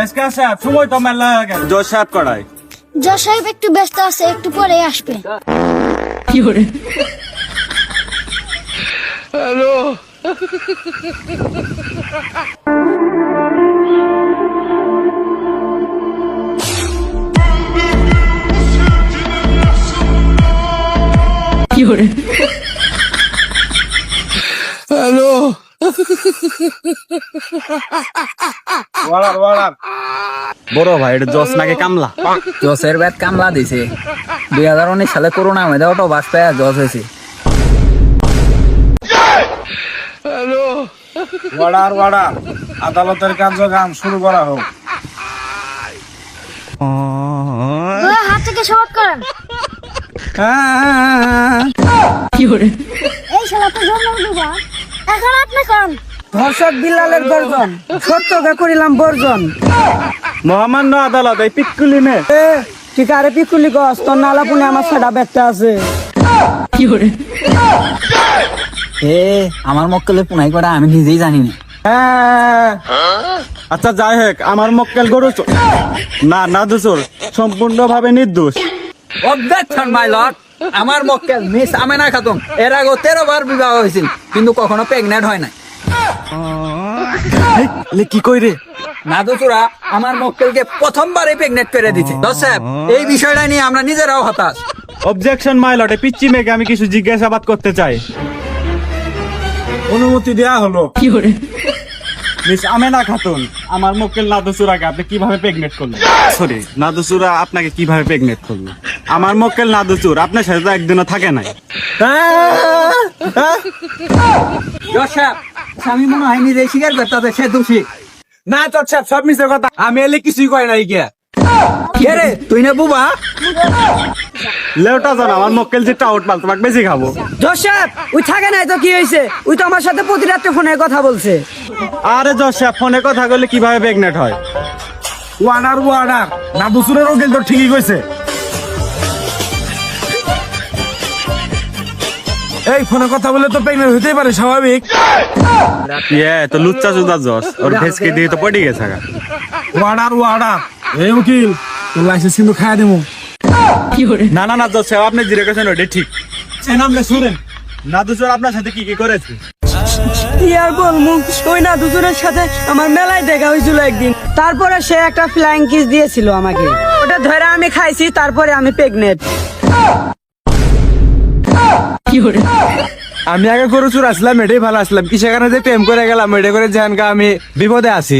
এসকা সাহেব সময় তো মেলা হয়ে গেল। জজ সাহেব কড়াই। জজ সাহেব একটু ব্যস্ত আছে, একটু পরে আসবে। বড় ভাই এটা জজ নাকি কামলা? জসের ব্যাট কামলা দিছে 2019 সালে করোনা মধ্যে অটো বাস পেয়ে জজ হয়েছে। ওয়ার্ডার আদালতের কার্যক্রম শুরু করা হোক। হাত থেকে সবাব করেন। এই শালা তো জন্ম দুবা, এখন আপনি করেন। ধর্ষক বিল্লালের গর্জন, সত্যকে করিলাম বর্জন। মহামান্য আদালত এই পিকুলি নে ঠিক আরে পিকুলি গছ, তোর নালা পুনে আমার সাদা ব্যাগটা আছে। আমার মক্কেলে পুনাই করা আমি নিজেই জানি না। আচ্ছা যাই হোক, আমার মক্কেল গরু না দোষর সম্পূর্ণভাবে নির্দোষ। অবজেকশন মাই লর্ড, আমার মক্কেল মিস আমেনা খাতুন এর আগে 13 বার বিবাহ হয়েছিল, কিন্তু কখনো প্রেগনেন্ট হয় নাই। কি কই রে? নাদুচুরা আমার মক্কেলকে প্রথমবারই প্রেগনেন্ট করে দিচ্ছে। জজ সাহেব, এই বিষয়টা নিয়ে আমরা নিজেরাও হতাশ। অবজেকশন মাই লর্ড, পিচ্চি মেয়েকে আমি কিছু জিজ্ঞাসাবাদ করতে চাই। অনুমতি দেয়া হলো। মিস আমেনা খাতুন, আমার মক্কেল নাদুচুরাকে আপনি কিভাবে প্রেগনেন্ট করলেন? সরি, নাদুচুরা আপনাকে কিভাবে প্রেগনেন্ট করলো? আমার মক্কেল নাদুচুর আপনার সাথে তো একদিনও থাকে নাই। জজ সাহেব, আমি মনে হয় নিজেই স্বীকার করতে সে দোষী। না জজ সাহেব, সব মিছে কথা, আমি এলে কিছুই কই নাই। গিয়া কে রে তুই না বুবা? লেউটা জানা আমার মক্কেল যে টাউট মাল তোমাকে বেশি খাবো। জজ সাহেব, ওই থাকে নাই তো কি হয়েছে? ওই তো আমার সাথে প্রতি রাত্রে ফোনে কথা বলছে। আরে জজ সাহেব, ফোনে কথা বললে কিভাবে প্রেগনেন্ট হয়? ওয়ার্ডার নাদুচুরের উকিল তো ঠিকই কইছে। এই ফোনে কথা বলে তো প্রেগনেন্ট হতেই পারে, স্বাভাবিক। তো লুচ্চা চুদা জজ ওর ভেসকে দিয়ে তো পড়ে গেছে। ওয়ার্ডার এই উকিল তোর লাইসেন্স কিন্তু খাইয়া দেবো। না জজ সাহেব, আপনি জিরে গেছেন ওটা ঠিক। নামলে শুনেন, নাদুচুর আপনার সাথে কি কি করেছে? কি আর বলবো, ওই না দুজনের সাথে আমার মেলায় দেখা হয়েছিল একদিন। তারপরে সে একটা ফ্লাইং কিস দিয়েছিল আমাকে, ওটা ধরে আমি খাইছি, তারপরে আমি প্রেগনেন্ট। আমি আগে গরু চুর আসলাম, এটাই ভালো আসলাম। কি সেখানে যে প্রেম করে গেলাম, এটা করে জানকা আমি বিপদে আছি।